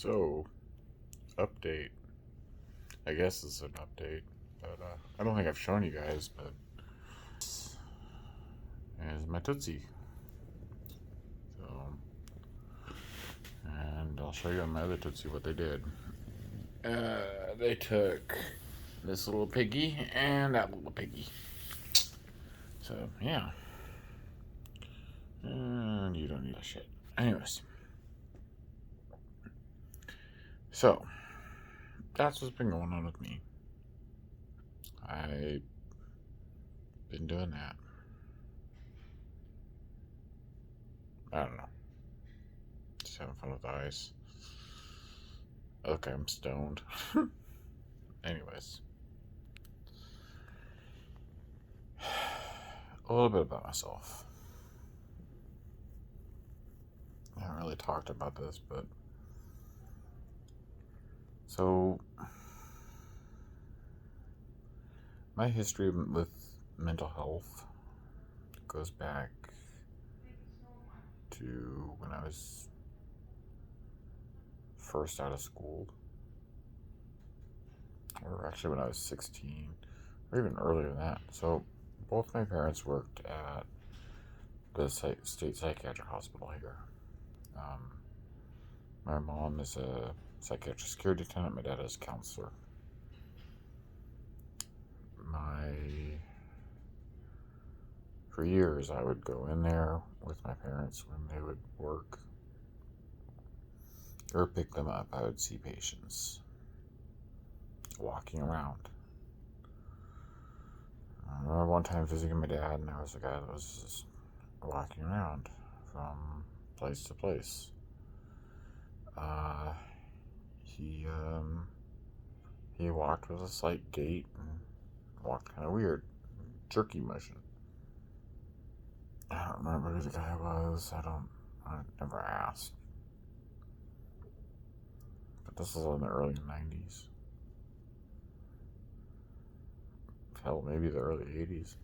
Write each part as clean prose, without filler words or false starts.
So, update. I guess it's an update, but I don't think I've shown you guys, but is my Tootsie. So, and I'll show you on my other Tootsie what they did. They took this little piggy and that little piggy. So, yeah. And you don't need that shit. Anyways. So, that's what's been going on with me. I've been doing that. I don't know. Just having fun with ice. Okay, I'm stoned. Anyways. A little bit about myself. I haven't really talked about this, but so my history with mental health goes back to when I was first out of school, or actually when I was 16, or even earlier than that. So both my parents worked at the state psychiatric hospital here. My mom is a psychiatric security attendant. My dad is a counselor. For years, I would go in there with my parents when they would work or pick them up. I would see patients walking around. I remember one time visiting my dad, and there was a guy that was just walking around from place to place. He walked with a slight gait and walked kind of weird, jerky motion. I don't remember who the guy was. I never asked. But this was in the early 90s. Hell, maybe the early 80s.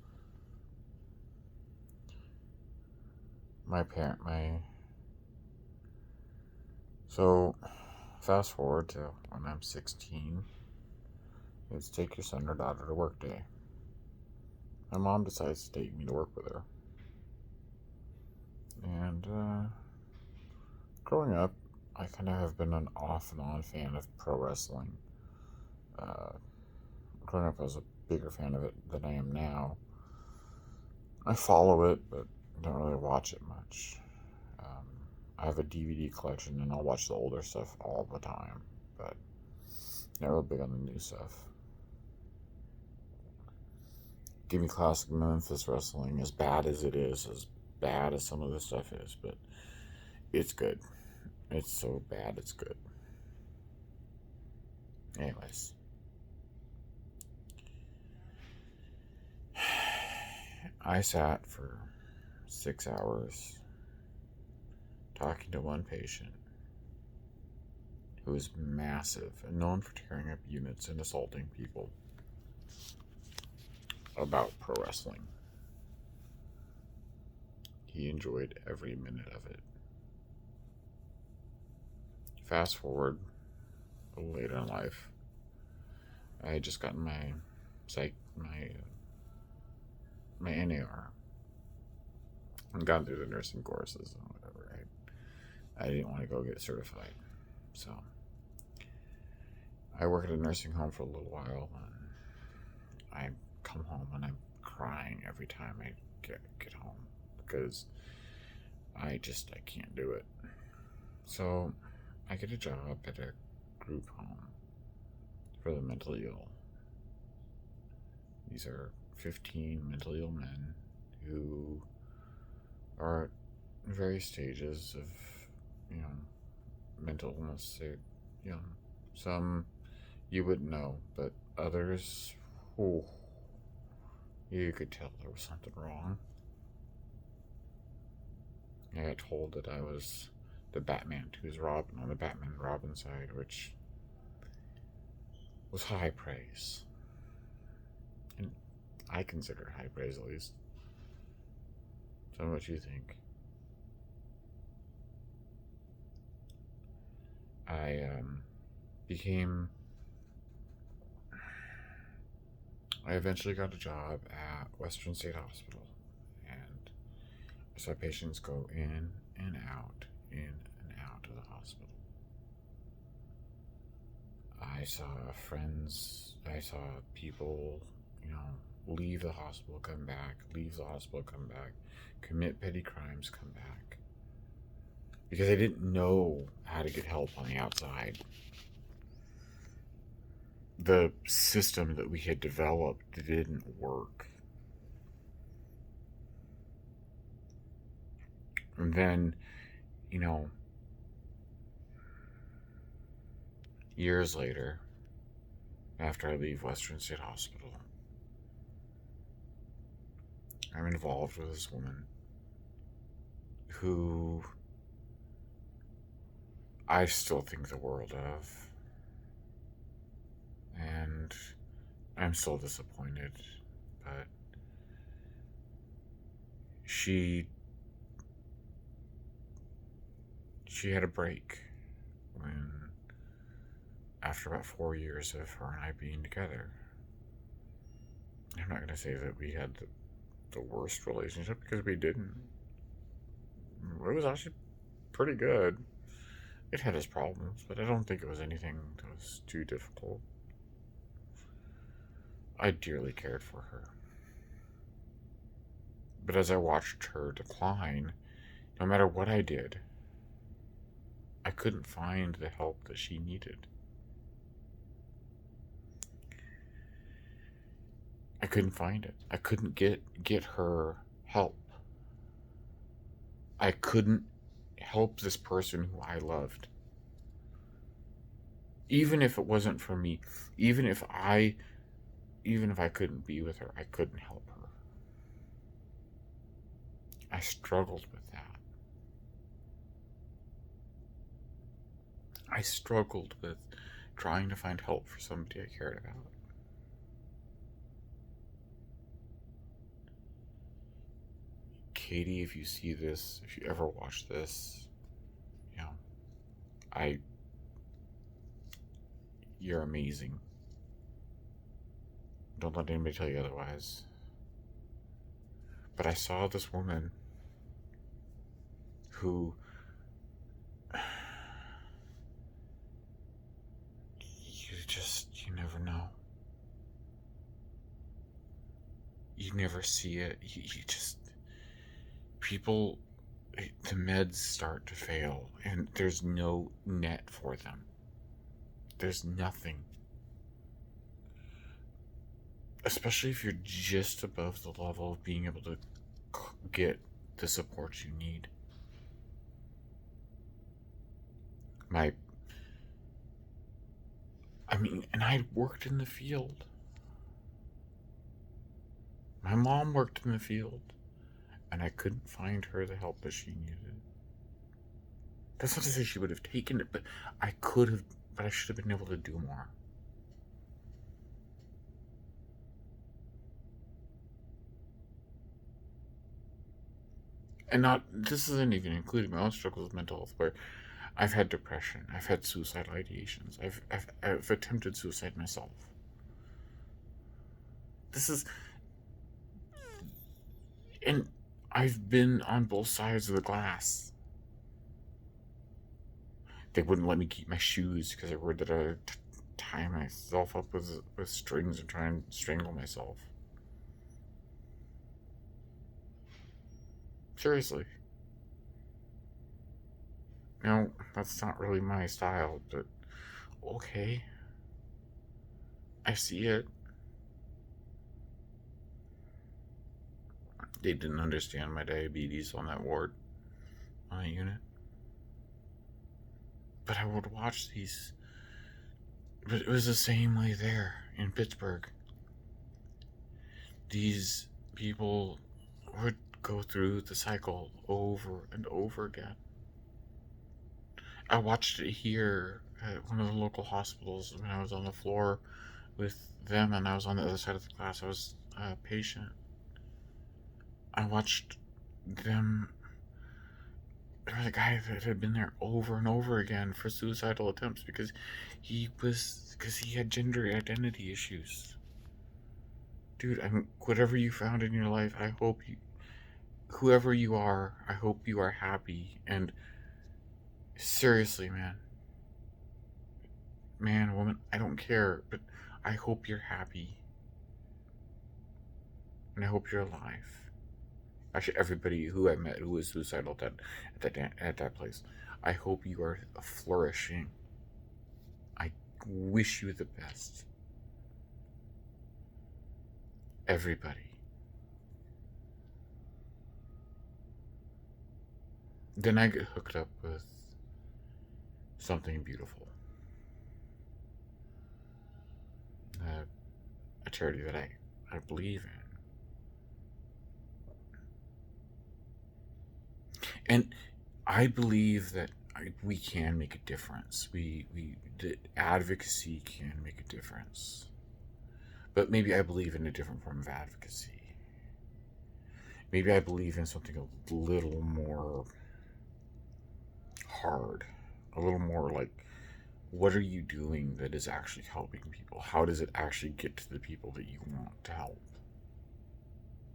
So, fast forward to when I'm 16. It's take your son or daughter to work day. My mom decides to take me to work with her. And, growing up, I kind of have been an off and on fan of pro wrestling. Growing up, I was a bigger fan of it than I am now. I follow it, but don't really watch it much. I have a DVD collection, and I'll watch the older stuff all the time, but not real big on the new stuff. Give me classic Memphis wrestling, as bad as it is, as bad as some of this stuff is, but it's good. It's so bad, it's good. Anyways. I sat for 6 hours talking to one patient who was massive and known for tearing up units and assaulting people about pro wrestling. He enjoyed every minute of it. Fast forward a little later in life, I had just gotten my NAR and gone through the nursing courses and whatever. I didn't want to go get certified, so I work at a nursing home for a little while, and I come home and I'm crying every time I get home because I can't do it. So I get a job at a group home for the mentally ill. These are 15 mentally ill men who are at various stages of, mental illness. They're, some you wouldn't know, but others, you could tell there was something wrong. I got told that I was the Batman who's Robin on the Batman and Robin side, which was high praise. And I consider it high praise, at least. Tell me what you think. I became. I eventually got a job at Western State Hospital, and I saw patients go in and out, in and out of the hospital. I saw friends, I saw people, leave the hospital, come back, leave the hospital, come back, commit petty crimes, come back. Because I didn't know how to get help on the outside. The system that we had developed didn't work. And then, you know, years later, after I leave Western State Hospital, I'm involved with this woman who I still think the world of. And I'm still disappointed, but she had a break when, after about 4 years of her and I being together. I'm not going to say that we had the worst relationship, because we didn't. It was actually pretty good. It had its problems, but I don't think it was anything that was too difficult. I dearly cared for her. But as I watched her decline, no matter what I did, I couldn't find the help that she needed. I couldn't find it. I couldn't get her help. I couldn't help this person who I loved. Even if it wasn't for me, even if I couldn't be with her, I couldn't help her. I struggled with that. I struggled with trying to find help for somebody I cared about. Katie, if you see this, if you ever watch this, you're amazing. Don't let anybody tell you otherwise. But I saw this woman who you never know. You never see it. People, the meds start to fail, and there's no net for them. There's nothing. Especially if you're just above the level of being able to get the support you need. And I worked in the field. My mom worked in the field, and I couldn't find her the help that she needed. That's not to say she would have taken it, but I should have been able to do more. And this isn't even including my own struggles with mental health, where I've had depression, I've had suicidal ideations, I've attempted suicide myself. And I've been on both sides of the glass. They wouldn't let me keep my shoes because they were worried that I'd tie myself up with strings and try and strangle myself. Seriously. Now, that's not really my style, but okay. I see it. They didn't understand my diabetes on that ward, on that unit. But I would watch these. But it was the same way there in Pittsburgh. These people would go through the cycle over and over again. I watched it here at one of the local hospitals when I was on the floor with them, and I was on the other side of the class. I was a patient. I watched them there was a guy that had been there over and over again for suicidal attempts because he had gender identity issues. Dude, whatever you found in your life, I hope whoever you are, I hope you are happy. And seriously, man, woman, I don't care, but I hope you're happy. And I hope you're alive. Actually, everybody who I met who was suicidal at that place, I hope you are flourishing. I wish you the best. Everybody. Then I get hooked up with something beautiful. A charity that I believe in. And I believe that we can make a difference. The advocacy can make a difference. But maybe I believe in a different form of advocacy. Maybe I believe in something a little more hard, a little more like, what are you doing that is actually helping people? How does it actually get to the people that you want to help?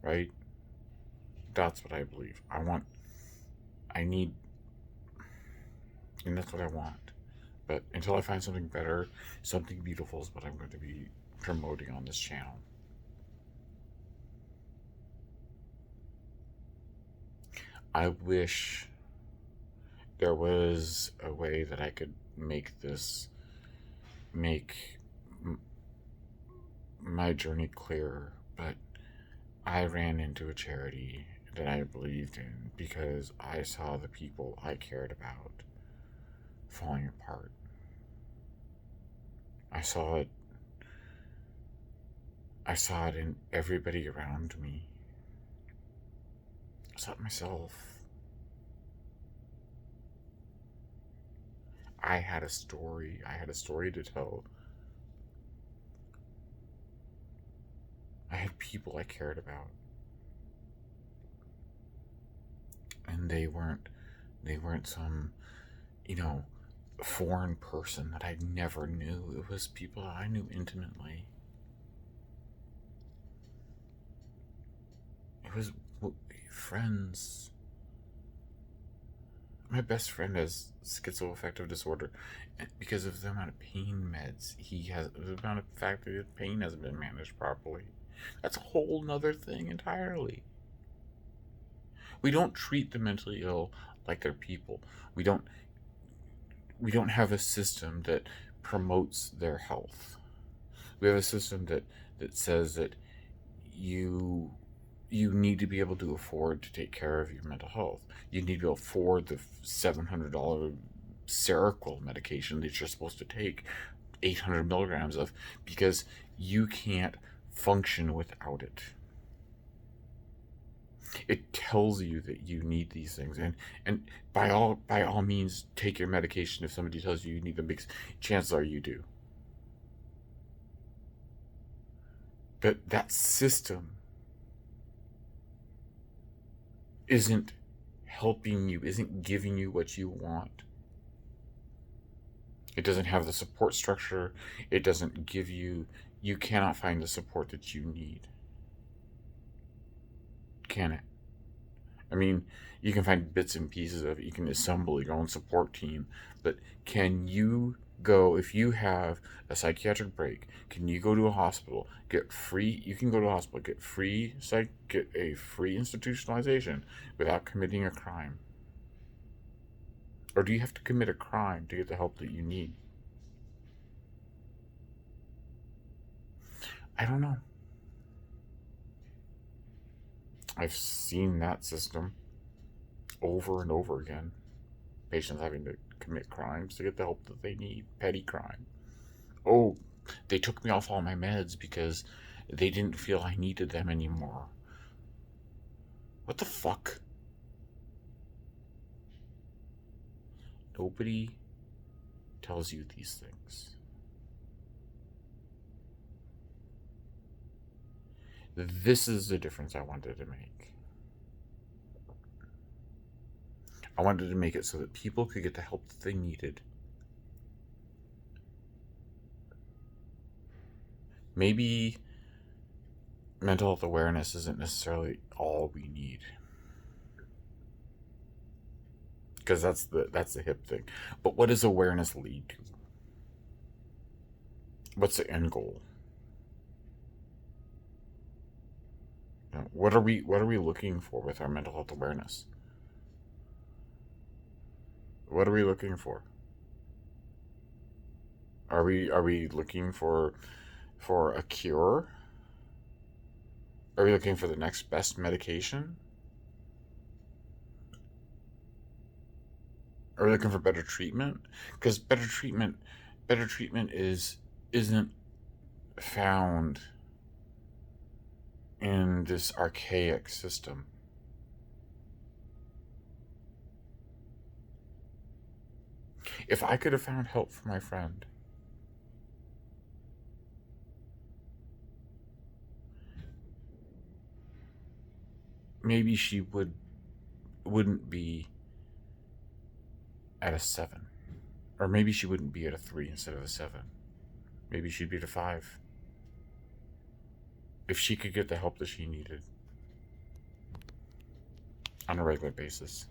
Right? That's what I believe. I need, and that's what I want. But until I find something better, something beautiful is what I'm going to be promoting on this channel. I wish there was a way that I could make my journey clearer, but I ran into a charity that I believed in because I saw the people I cared about falling apart. I saw it in everybody around me. I saw it myself. I had a story to tell. I had people I cared about. And they weren't some, foreign person that I never knew. It was people I knew intimately. It was friends. My best friend has schizoaffective disorder, and because of the amount of pain meds the amount of fact that his pain hasn't been managed properly. That's a whole nother thing entirely. We don't treat the mentally ill like they're people. We don't have a system that promotes their health. We have a system that says that you need to be able to afford to take care of your mental health. You need to be able to afford the $700 Seroquel medication that you're supposed to take 800 milligrams of because you can't function without it. It tells you that you need these things, and by all means, take your medication if somebody tells you need them, because chances are you do. But that system isn't helping you, isn't giving you what you want. It doesn't have the support structure. It doesn't give you cannot find the support that you need. Can it? I mean, you can find bits and pieces of it. You can assemble your own support team. But can you go, if you have a psychiatric break, can you go to a hospital, you can go to a hospital, get a free institutionalization without committing a crime? Or do you have to commit a crime to get the help that you need? I don't know. I've seen that system over and over again. Patients having to commit crimes to get the help that they need. Petty crime. Oh, they took me off all my meds because they didn't feel I needed them anymore. What the fuck? Nobody tells you these things. This is the difference I wanted to make. I wanted to make it so that people could get the help that they needed. Maybe mental health awareness isn't necessarily all we need, because that's the hip thing. But what does awareness lead to? What's the end goal? What are we looking for with our mental health awareness? What are we looking for? Are we looking for a cure? Are we looking for the next best medication? Are we looking for better treatment? Because better treatment isn't found in this archaic system. If I could have found help for my friend, maybe she wouldn't be at a 7. Or maybe she wouldn't be at a 3 instead of a 7. Maybe she'd be at a 5. If she could get the help that she needed on a regular basis.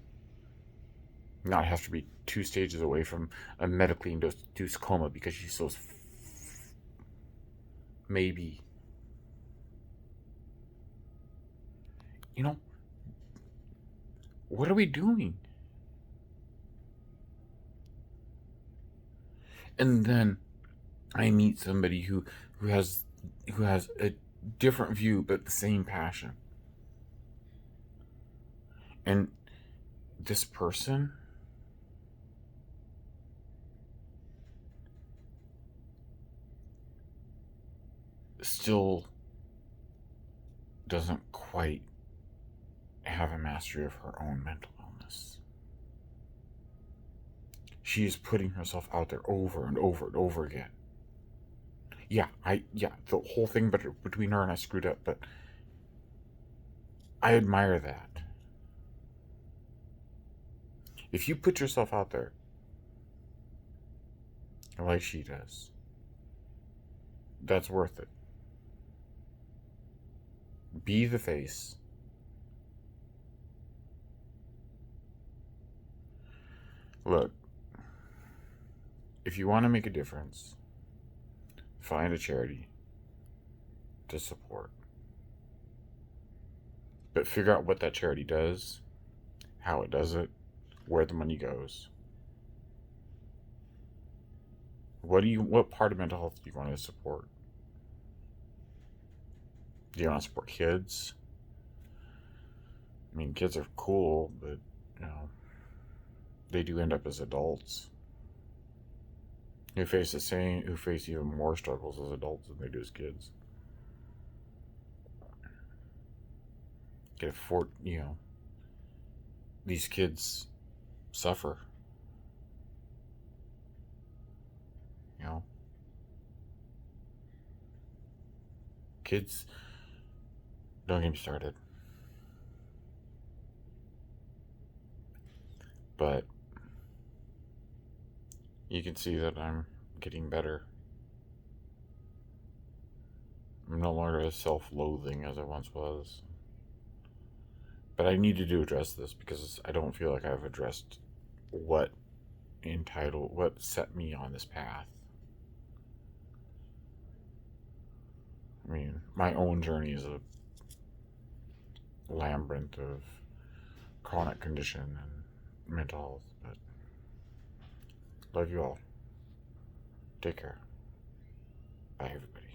Not have to be 2 stages away from a medically induced coma because she's so... Maybe. What are we doing? And then I meet somebody who has a different view but the same passion. And this person still doesn't quite have a mastery of her own mental illness. She is putting herself out there over and over and over again. Yeah, the whole thing between her and I screwed up, but I admire that. If you put yourself out there like she does, that's worth it. Be the face. Look, if you want to make a difference, find a charity to support. But figure out what that charity does, how it does it, where the money goes. What part of mental health do you want to support? Do you want to support kids? I mean, kids are cool, but they do end up as adults who face even more struggles as adults than they do as kids. These kids suffer. Kids, don't get me started. But you can see that I'm getting better. I'm no longer as self-loathing as I once was. But I need to address this because I don't feel like I've addressed what set me on this path. I mean, my own journey is a labyrinth of chronic condition and mental health, but love you all. Take care. Bye, everybody.